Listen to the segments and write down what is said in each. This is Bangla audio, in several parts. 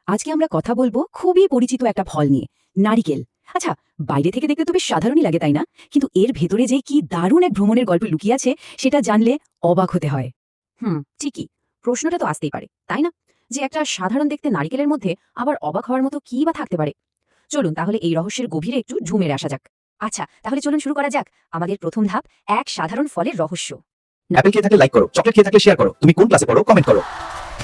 আজকে আমরা কথা বলবো খুবই পরিচিত একটা ফল নিয়ে, নারিকেল। আচ্ছা, বাইরে থেকে দেখতে তো বেশ সাধারণই লাগে, তাই না? কিন্তু এর ভেতরে যে কি দারুণ এক ভ্রমণের গল্প লুকিয়ে আছে, সেটা জানলে অবাক হতে হয়। ঠিকই। প্রশ্নটা তো আসতেই পারে, তাই না? যে একটা সাধারণ দেখতে নারিকেলের মধ্যে আবার অবাক হওয়ার মতো কি বা থাকতে পারে। চলুন তাহলে এই রহস্যের গভীরে একটু ঝুমে আসা যাক। আচ্ছা, তাহলে চলুন শুরু করা যাক। আমাদের প্রথম ধাপ, এক সাধারণ ফলের রহস্য। অ্যাপেল খেয়ে থাকলে লাইক করো, চকলেট খেয়ে থাকলে শেয়ার করো। তুমি কোন ক্লাসে পড়ো কমেন্ট করো।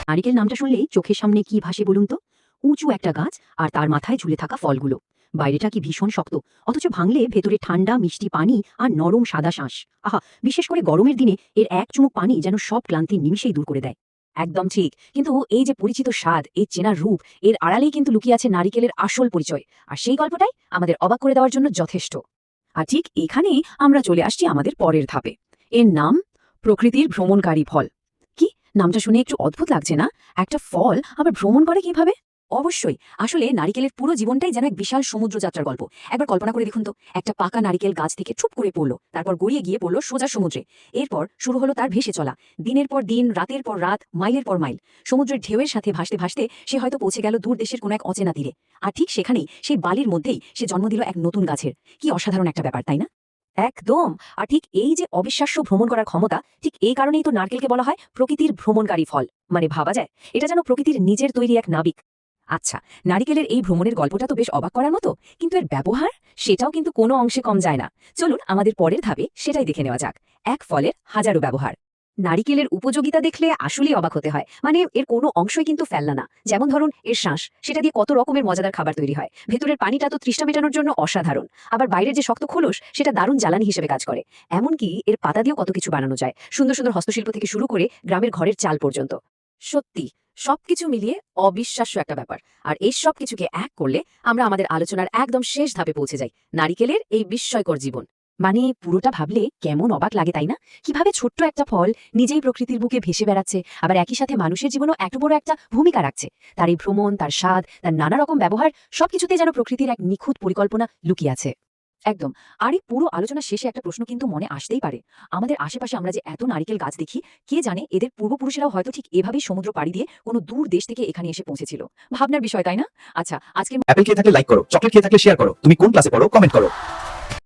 নারিকেল নামটা শুনলেই চোখের সামনে কি ভাসে বলুন তো? উঁচু একটা গাছ, আর তার মাথায় ঝুলে থাকা ফলগুলো। বাইরেটা কি ভীষণ শক্ত, অথচ ভাঙলে ভেতরে ঠান্ডা মিষ্টি পানি আর নরম সাদা শাঁস। আহা, বিশেষ করে গরমের দিনে এর এক চুমুক পানি যেন সব ক্লান্তি নিমিষেই দূর করে দেয়। একদম ঠিক, কিন্তু এই যে পরিচিত স্বাদ, এই চেনা রূপ, এর আড়ালেই কিন্তু লুকিয়ে আছে নারিকেলের আসল পরিচয়। আর সেই গল্পটাই আমাদের অবাক করে দেওয়ার জন্য যথেষ্ট। আর ঠিক এখানেই আমরা চলে আসছি আমাদের পরের ধাপে। এর নাম প্রকৃতির ভ্রমণকারী ফল। কি, নামটা শুনে একটু অদ্ভুত লাগছে না? একটা ফল আবার ভ্রমণ করে কিভাবে? অবশ্যই, আসলে নারিকেলের পুরো জীবনটাই যেন এক বিশাল সমুদ্র যাত্রার গল্প। একবার কল্পনা করে দেখুন তো, একটা পাকা নারিকেল গাছ থেকে ছুপ করে পড়লো, তারপর গড়িয়ে গিয়ে পড়লো সোজা সমুদ্রে। এরপর শুরু হলো তার ভেসে চলা। দিনের পর দিন, রাতের পর রাত, মাইলের পর মাইল। সমুদ্রের ঢেউয়ের সাথে ভাসতে ভাসতে সে হয়তো পৌঁছে গেল দূর দেশের কোনো এক অচেনা তীরে। আর ঠিক সেখানেই, সেই বালির মধ্যেই সে জন্ম দিল এক নতুন গাছের। কি অসাধারণ একটা ব্যাপার, তাই না? একদম। আর ঠিক এই যে অবিশ্বাস্য ভ্রমণ করার ক্ষমতা, ঠিক এই কারণেই তো নারকেলকে বলা হয় প্রকৃতির ভ্রমণকারী ফল। মানে ভাবা যায়, এটা যেন প্রকৃতির নিজের তৈরি এক নাবিক। আচ্ছা, নারিকেলের এই ভ্রমণের গল্পটা তো বেশ অবাক করার মতো, কিন্তু এর ব্যবহার, সেটাও কিন্তু কোনো অংশে কম যায় না। চলুন আমাদের পরের ধাপে সেটাই দেখে নেওয়া যাক। এক ফলের হাজারো ব্যবহার। নারিকেলের উপযোগিতা দেখলে আসলেই অবাক হতে হয়। মানে এর কোনো অংশই কিন্তু ফেলনা না। যেমন ধরুন এর শাঁস, সেটা দিয়ে কত রকমের মজাদার খাবার তৈরি হয়। ভেতরের পানিটা তো তৃষ্ণা মেটানোর জন্য অসাধারণ। আবার বাইরের যে শক্ত খোলস, সেটা দারুণ জ্বালানি হিসেবে কাজ করে। এমনকি এর পাতা দিয়েও কত কিছু বানানো যায়, সুন্দর সুন্দর হস্তশিল্প থেকে শুরু করে গ্রামের ঘরের চাল পর্যন্ত। সত্যি, সবকিছু মিলিয়ে অবিশ্বাস্য একটা ব্যাপার। আর এই সব কিছুকে এক করলে আমরা আমাদের আলোচনার একদম শেষ ধাপে পৌঁছে যাই, নারিকেলের এই বিস্ময়কর জীবন। মানে পুরোটা ভাবলে কেমন অবাক লাগে, তাই না? কিভাবে ছোট্ট একটা ফল নিজেই প্রকৃতির বুকে ভেসে বেড়াচ্ছে, আবার একই সাথে মানুষের জীবনও এত বড় একটা ভূমিকা রাখছে। তার এই ভ্রমণ, তার স্বাদ, তার নানা রকম ব্যবহার, সবকিছুতে যেন প্রকৃতির এক নিখুঁত পরিকল্পনা লুকিয়ে আছে। একদম। আর এই পুরো আলোচনা শেষে একটা প্রশ্ন কিন্তু মনে আসতেই পারে। আমাদের আশেপাশে আমরা যে এত নারিকেল গাছ দেখি, কে জানে এদের পূর্বপুরুষেরাও হয়তো ঠিক এভাবেই সমুদ্র পাড়ি দিয়ে কোনো দূর দেশ থেকে এখানে এসে পৌঁছেছিল। ভাবনার বিষয়, তাই না? আচ্ছা, আজকের অ্যাপেল খেয়ে থাকলে লাইক করো, চকলেট খেয়ে থাকলে শেয়ার করো। তুমি কোন ক্লাসে পড়ো কমেন্ট করো।